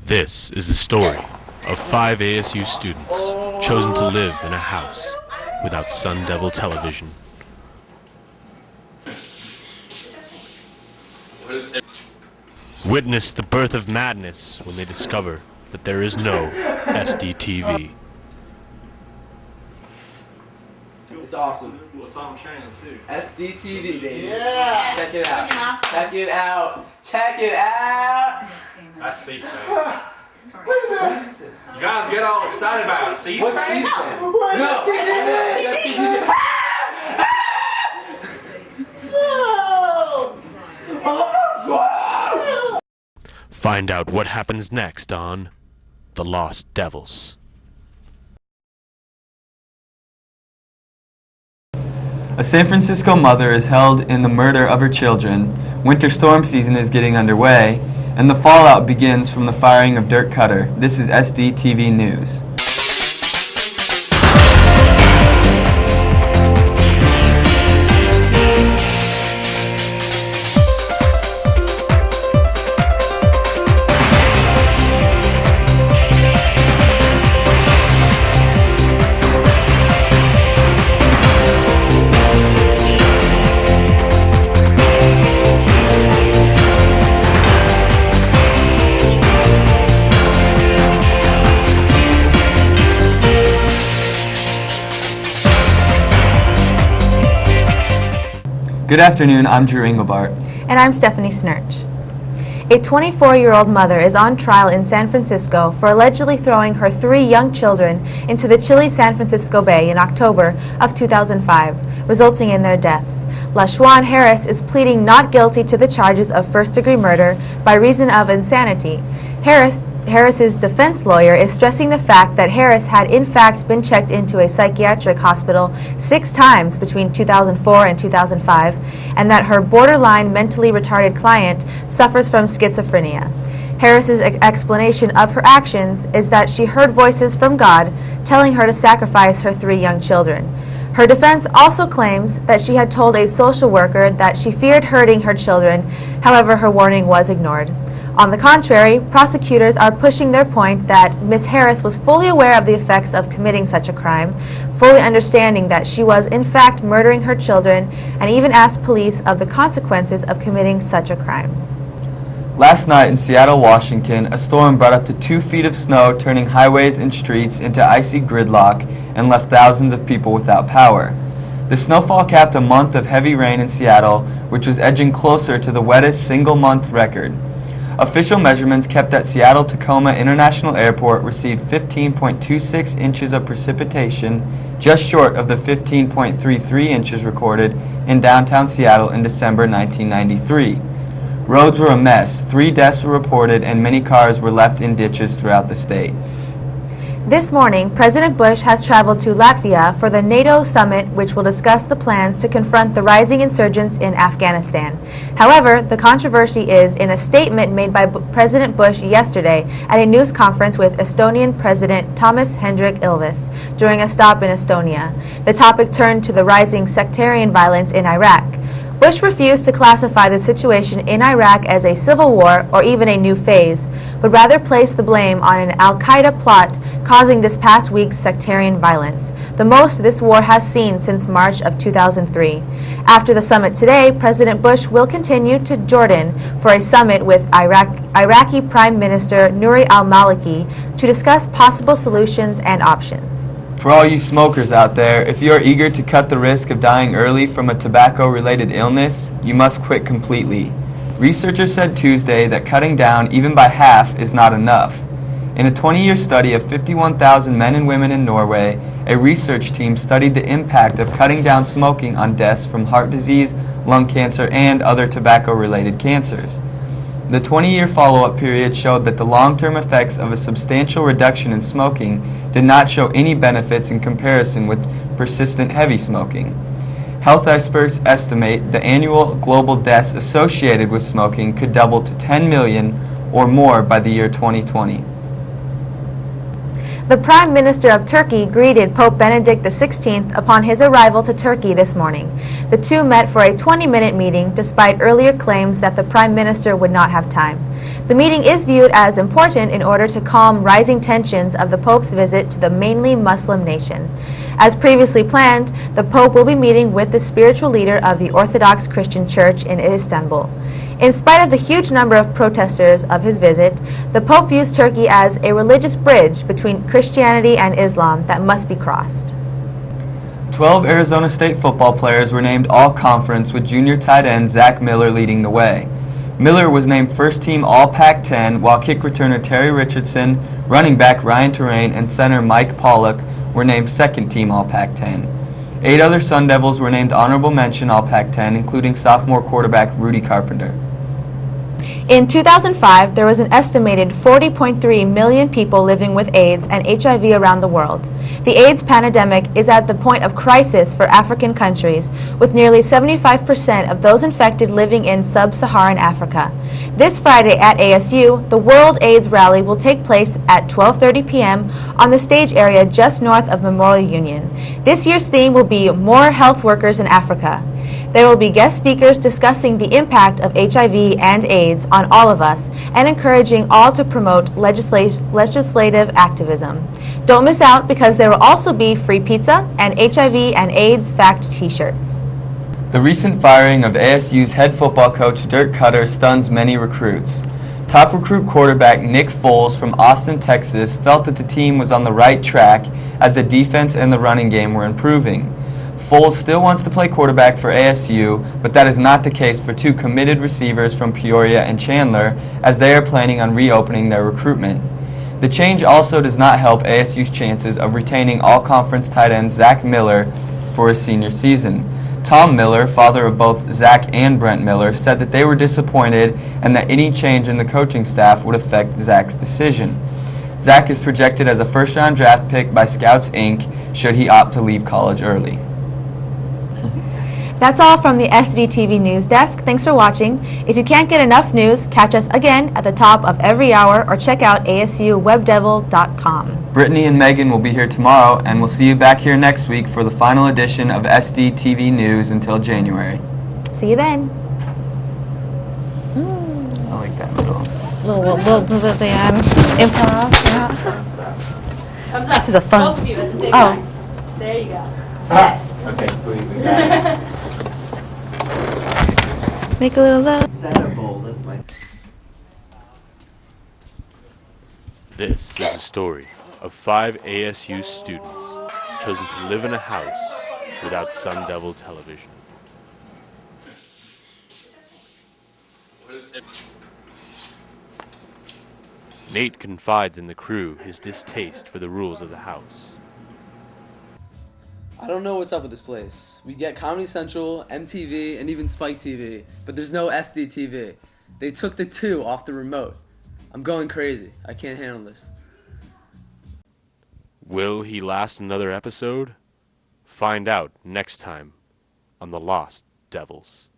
This is the story of 5 ASU students chosen to live in a house without Sun Devil television. Witness the birth of madness when they discover that there is no SDTV. It's awesome. Well, it's on channel too. SDTV, baby. Yeah. Check it out. Check it out. Check it out. That's C-SPAN. What is that? You guys get all excited about C-SPAN? What's C-SPAN? What is No. SDTV? No. Find out what happens next on The Lost Devils. A San Francisco mother is held in the murder of her children, winter storm season is getting underway, and the fallout begins from the firing of Dirk Cutter. This is SDTV News. Good afternoon, I'm Drew Engelbart. And I'm Stephanie Snurch. A 24-year-old mother is on trial in San Francisco for allegedly throwing her 3 young children into the chilly San Francisco Bay in October of 2005, resulting in their deaths. LaShawn Harris is pleading not guilty to the charges of first-degree murder by reason of insanity. Harris's defense lawyer is stressing the fact that Harris had in fact been checked into a psychiatric hospital 6 times between 2004 and 2005, and that her borderline mentally retarded client suffers from schizophrenia. Harris's explanation of her actions is that she heard voices from God telling her to sacrifice her 3 young children. Her defense also claims that she had told a social worker that she feared hurting her children, however her warning was ignored. On the contrary, prosecutors are pushing their point that Ms. Harris was fully aware of the effects of committing such a crime, fully understanding that she was in fact murdering her children, and even asked police of the consequences of committing such a crime. Last night in Seattle, Washington, a storm brought up to 2 feet of snow, turning highways and streets into icy gridlock and left thousands of people without power. The snowfall capped a month of heavy rain in Seattle, which was edging closer to the wettest single-month record. Official measurements kept at Seattle-Tacoma International Airport received 15.26 inches of precipitation, just short of the 15.33 inches recorded in downtown Seattle in December 1993. Roads were a mess, 3 deaths were reported, and many cars were left in ditches throughout the state. This morning, President Bush has traveled to Latvia for the NATO summit, which will discuss the plans to confront the rising insurgents in Afghanistan. However, the controversy is in a statement made by President Bush yesterday at a news conference with Estonian President Toomas Hendrik Ilves during a stop in Estonia. The topic turned to the rising sectarian violence in Iraq. Bush refused to classify the situation in Iraq as a civil war or even a new phase, but rather placed the blame on an al-Qaeda plot causing this past week's sectarian violence, the most this war has seen since March of 2003. After the summit today, President Bush will continue to Jordan for a summit with Iraqi Prime Minister Nouri al-Maliki to discuss possible solutions and options. For all you smokers out there, if you are eager to cut the risk of dying early from a tobacco-related illness, you must quit completely. Researchers said Tuesday that cutting down even by half is not enough. In a 20-year study of 51,000 men and women in Norway, a research team studied the impact of cutting down smoking on deaths from heart disease, lung cancer, and other tobacco-related cancers. The 20-year follow-up period showed that the long-term effects of a substantial reduction in smoking did not show any benefits in comparison with persistent heavy smoking. Health experts estimate the annual global deaths associated with smoking could double to 10 million or more by the year 2020. The Prime Minister of Turkey greeted Pope Benedict XVI upon his arrival to Turkey this morning. The two met for a 20-minute meeting despite earlier claims that the Prime Minister would not have time. The meeting is viewed as important in order to calm rising tensions of the Pope's visit to the mainly Muslim nation. As previously planned, the Pope will be meeting with the spiritual leader of the Orthodox Christian Church in Istanbul. In spite of the huge number of protesters of his visit, the Pope views Turkey as a religious bridge between Christianity and Islam that must be crossed. 12 Arizona State football players were named All-Conference with junior tight end Zach Miller leading the way. Miller was named first-team All-Pac-10, while kick returner Terry Richardson, running back Ryan Terrain, and center Mike Pollock were named second-team All-Pac-10. 8 other Sun Devils were named Honorable Mention All-Pac-10, including sophomore quarterback Rudy Carpenter. In 2005, there was an estimated 40.3 million people living with AIDS and HIV around the world. The AIDS pandemic is at the point of crisis for African countries, with nearly 75% of those infected living in sub-Saharan Africa. This Friday at ASU, the World AIDS Rally will take place at 12:30 p.m. on the stage area just north of Memorial Union. This year's theme will be More Health Workers in Africa. There will be guest speakers discussing the impact of HIV and AIDS on all of us and encouraging all to promote legislative activism. Don't miss out because there will also be free pizza and HIV and AIDS fact t-shirts. The recent firing of ASU's head football coach Dirk Cutter stuns many recruits. Top recruit quarterback Nick Foles from Austin, Texas felt that the team was on the right track as the defense and the running game were improving. Foles still wants to play quarterback for ASU, but that is not the case for 2 committed receivers from Peoria and Chandler, as they are planning on reopening their recruitment. The change also does not help ASU's chances of retaining all-conference tight end Zach Miller for his senior season. Tom Miller, father of both Zach and Brent Miller, said that they were disappointed and that any change in the coaching staff would affect Zach's decision. Zach is projected as a first-round draft pick by Scouts Inc. should he opt to leave college early. That's all from the SDTV News Desk. Thanks for watching. If you can't get enough news, catch us again at the top of every hour or check out ASUWebDevil.com. Brittany and Megan will be here tomorrow, and we'll see you back here next week for the final edition of SDTV News until January. See you then. I like that little. We'll do at the end. Improv. Yeah. Thumbs up. This is a fun. Both of you at the same Oh. time. There you go. Yes. Okay, sweet. We got it. Make a little love. This is a story of 5 ASU students chosen to live in a house without Sun Devil television. Nate confides in the crew his distaste for the rules of the house. I don't know what's up with this place. We get Comedy Central, MTV, and even Spike TV, but there's no SDTV. They took the 2 off the remote. I'm going crazy. I can't handle this. Will he last another episode? Find out next time on The Lost Devils.